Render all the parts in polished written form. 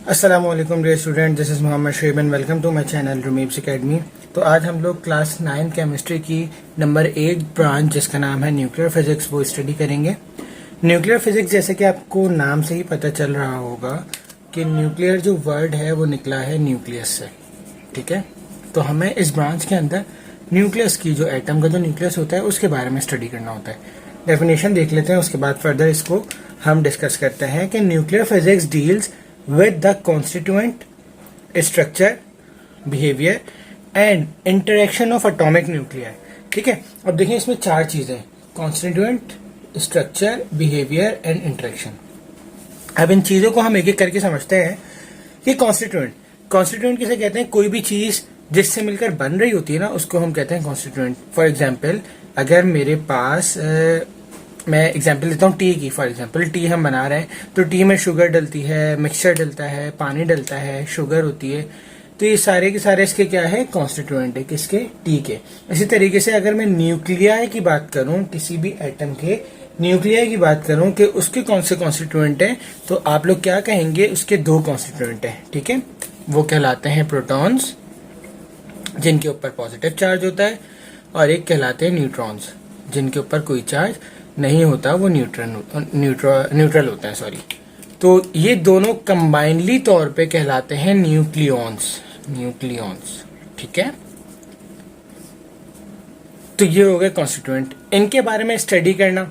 अस्सलामुअलैकुम dear student, this is Mohammad Sheb and welcome to my channel रूमीब्स academy. तो आज हम लोग क्लास 9 केमिस्ट्री की नंबर 8 ब्रांच जिसका नाम है न्यूक्लियर फिजिक्स वो स्टडी करेंगे। न्यूक्लियर फिजिक्स जैसे कि आपको नाम से ही पता चल रहा होगा कि न्यूक्लियर जो वर्ड है वो निकला है न्यूक्लियस से। ठीक है, तो हमें इस ब्रांच के अंदर न्यूक्लियस की जो एटम का जो न्यूक्लियस होता है उसके बारे में स्टडी करना होता है। डेफिनेशन देख लेते हैं, उसके बाद फर्दर इसको हम डिस्कस करते हैं कि nuclear physics deals with the constituent, structure, behavior and interaction of atomic nuclei। ठीक है, अब देखिए इसमें चार चीजें, constituent, structure, behaviour and interaction. अब इन चीजों को हम एक एक करके समझते हैं कि कॉन्स्टिट्यूएंट किसे कहते हैं? कोई भी चीज जिससे मिलकर बन रही होती है ना उसको हम कहते हैं कॉन्स्टिट्यूएंट। फॉर एग्जाम्पल अगर मेरे पास मैं एग्जाम्पल देता हूँ टी की। फॉर एग्जाम्पल टी हम बना रहे हैं तो टी में शुगर डलती है, मिक्सचर डलता है, पानी डलता है, शुगर होती है। तो ये सारे के सारे इसके क्या है? कॉन्स्टिट्यूएंट है। किसके? टी के। इसी तरीके से अगर मैं न्यूक्लियाई की बात करूं, किसी भी एटम के न्यूक्लियाई की बात करूं कि उसके कौन से कॉन्स्टिट्यूएंट है, तो आप लोग क्या कहेंगे? उसके दो कॉन्स्टिट्यूएंट है। ठीक है, वो कहलाते हैं प्रोटॉन्स जिनके ऊपर पॉजिटिव चार्ज होता है, और एक कहलाते हैं न्यूट्रॉन्स जिनके ऊपर कोई चार्ज नहीं होता, वो न्यूट्रल होता है। सॉरी, तो ये दोनों कंबाइनली तौर पे कहलाते हैं न्यूक्लियॉन्स। ठीक है, तो ये हो गए कॉन्स्टिट्यूएंट। इनके बारे में स्टडी करना,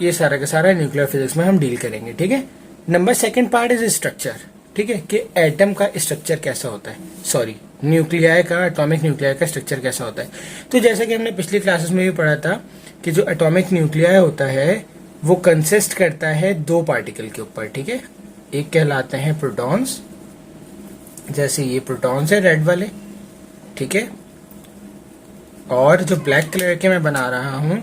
ये सारा का सारा न्यूक्लियर फिजिक्स में हम डील करेंगे। ठीक है, number second part is structure. ठीक है, कि एटम का स्ट्रक्चर कैसा होता है, सॉरी न्यूक्लियाई का, एटॉमिक न्यूक्लियाई का स्ट्रक्चर कैसा होता है। तो जैसा कि हमने पिछली क्लासेस में भी पढ़ा था कि जो एटॉमिक न्यूक्लियाई होता है वो कंसिस्ट करता है दो पार्टिकल के ऊपर। ठीक है, एक कहलाते हैं प्रोटॉन्स, जैसे ये प्रोटॉन्स है रेड वाले। ठीक है, और जो ब्लैक कलर के मैं बना रहा हूं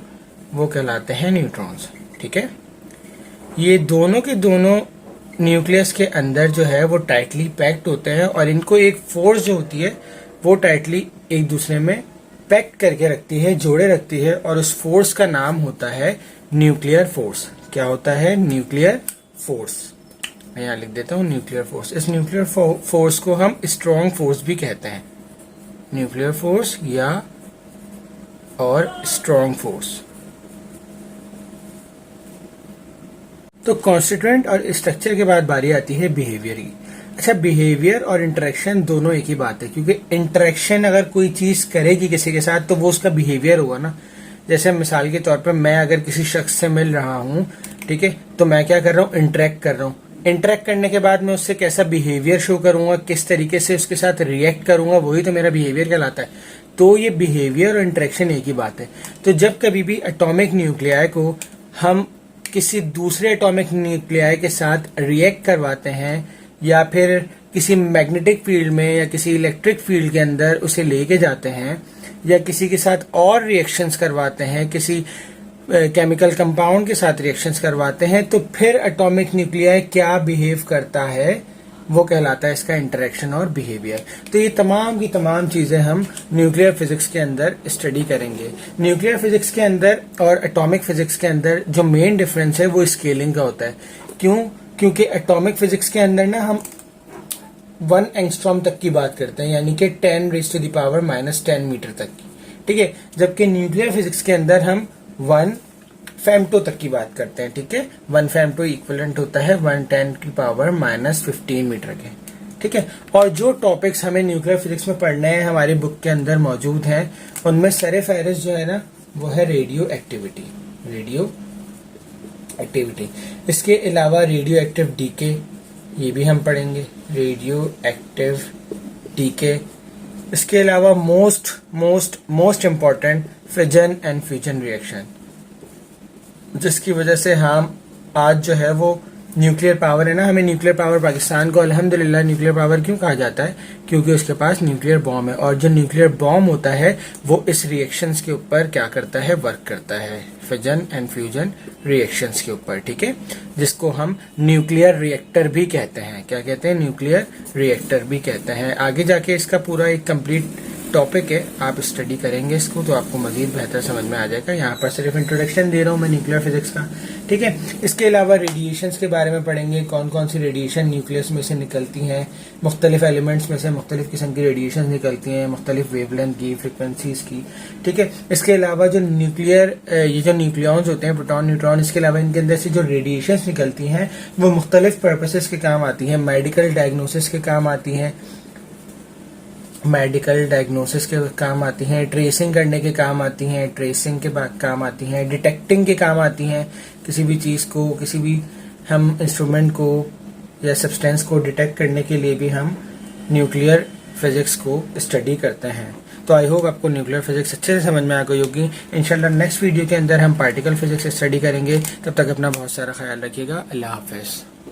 वो कहलाते हैं न्यूट्रॉन्स। ठीक है, ये दोनों के दोनों न्यूक्लियस के अंदर जो है वो टाइटली पैक्ड होते हैं, और इनको एक फोर्स जो होती है वो टाइटली एक दूसरे में पैक्ट करके रखती है, जोड़े रखती है, और उस फोर्स का नाम होता है न्यूक्लियर फोर्स। क्या होता है? Nuclear force. मैं यहाँ लिख देता हूँ न्यूक्लियर फोर्स। इस न्यूक्लियर फोर्स को हम स्ट्रॉन्ग फोर्स भी कहते हैं, न्यूक्लियर फोर्स या और स्ट्रॉन्ग फोर्स। तो कॉन्स्टिट्यूएंट और स्ट्रक्चर के बाद बारी आती है बिहेवियर की। अच्छा, बिहेवियर और इंटरेक्शन दोनों एक ही बात है, क्योंकि इंटरेक्शन अगर कोई चीज करेगी किसी के साथ तो वो उसका बिहेवियर होगा ना। जैसे मिसाल के तौर पर मैं अगर किसी शख्स से मिल रहा हूं, ठीक है, तो मैं क्या कर रहा हूं? इंटरेक्ट कर रहा हूं। इंटरेक्ट करने के बाद मैं उससे कैसा बिहेवियर शो करूंगा, किस तरीके से उसके साथ रिएक्ट करूंगा, वही तो मेरा बिहेवियर कहलाता है। तो ये बिहेवियर और इंटरेक्शन एक ही बात है। तो जब कभी भी एटॉमिक न्यूक्लियाई को हम किसी दूसरे एटॉमिक न्यूक्लियाई के साथ रिएक्ट करवाते हैं, या फिर किसी मैग्नेटिक फील्ड में या किसी इलेक्ट्रिक फील्ड के अंदर उसे लेके जाते हैं, या किसी के साथ और रिएक्शंस करवाते हैं, किसी केमिकल कंपाउंड के साथ रिएक्शंस करवाते हैं, तो फिर एटॉमिक न्यूक्लियाई क्या बिहेव करता है वो कहलाता है इसका इंटरेक्शन और बिहेवियर। तो ये तमाम की तमाम चीजें हम न्यूक्लियर फिजिक्स के अंदर स्टडी करेंगे। न्यूक्लियर फिजिक्स के अंदर और एटॉमिक फिजिक्स के अंदर जो मेन डिफरेंस है वो स्केलिंग का होता है। क्यों? क्योंकि एटॉमिक फिजिक्स के अंदर ना हम 1 एंगस्ट्रॉम तक की बात करते हैं, यानी कि 10⁻⁻10 मीटर तक की। ठीक है, जबकि न्यूक्लियर फिजिक्स के अंदर हम 1 फेम्टो तक की बात करते हैं। ठीक है, 1 फेम्टो इक्विवेलेंट होता है 1×10⁻⁻15 मीटर के। ठीक है, और जो टॉपिक्स हमें न्यूक्लियर फिजिक्स में पढ़ने हैं हमारी बुक के अंदर मौजूद हैं, उनमें सरे फहरिस्त जो है ना वो है रेडियो एक्टिविटी। इसके अलावा रेडियो एक्टिव डीके, ये भी हम पढ़ेंगे, रेडियो एक्टिव डीके। इसके अलावा most important fission and fusion reaction, जिसकी वजह से हम आज जो है वो न्यूक्लियर पावर है ना, हमें न्यूक्लियर पावर, पाकिस्तान को अल्हम्दुलिल्लाह न्यूक्लियर पावर क्यों कहा जाता है? क्योंकि उसके पास न्यूक्लियर बॉम्ब है, और जो न्यूक्लियर बॉम्ब होता है वो इस रिएक्शंस के ऊपर क्या करता है? वर्क करता है, फिजन एंड फ्यूजन रिएक्शंस के ऊपर। ठीक है, जिसको हम न्यूक्लियर रिएक्टर भी कहते हैं। क्या कहते हैं? न्यूक्लियर रिएक्टर भी कहते हैं। आगे जाके इसका पूरा एक कंप्लीट टॉपिक है, आप स्टडी करेंगे इसको तो आपको मजीद बेहतर समझ में आ जाएगा। यहाँ पर सिर्फ इंट्रोडक्शन दे रहा हूँ मैं न्यूक्लियर फिजिक्स का, ठीक है। इसके अलावा रेडिएशंस के बारे में पढ़ेंगे, कौन कौन सी रेडिएशन न्यूक्लियस में से निकलती हैं, मुख्तलिफ एलिमेंट्स में से मुख्तलिफ किस्म की रेडिएशन निकलती हैं, मुख्तलिफ वेवलेंथ की, फ्रिक्वेंसीज की, ठीक है। इसके अलावा जो ये जो न्यूक्लियॉन्स होते हैं, प्रोटॉन न्यूट्रॉन, इसके अलावा इनके अंदर से जो रेडिएशन निकलती हैं वो मुख्तलिफ पर्पसेस के काम आती हैं, मेडिकल डायग्नोसिस के काम आती हैं, ट्रेसिंग करने के काम आती हैं, ट्रेसिंग के काम आती हैं, डिटेक्टिंग के काम आती हैं। किसी भी चीज़ को, किसी भी हम इंस्ट्रूमेंट को या सब्सटेंस को डिटेक्ट करने के लिए भी हम न्यूक्लियर फिजिक्स को स्टडी करते हैं। तो आई होप आपको न्यूक्लियर फिजिक्स अच्छे से समझ में आ गई होगी। इंशाल्लाह नेक्स्ट वीडियो के अंदर हम पार्टिकल फिजिक्स स्टडी करेंगे। तब तक अपना बहुत सारा ख्याल रखिएगा। अल्लाह हाफिज़।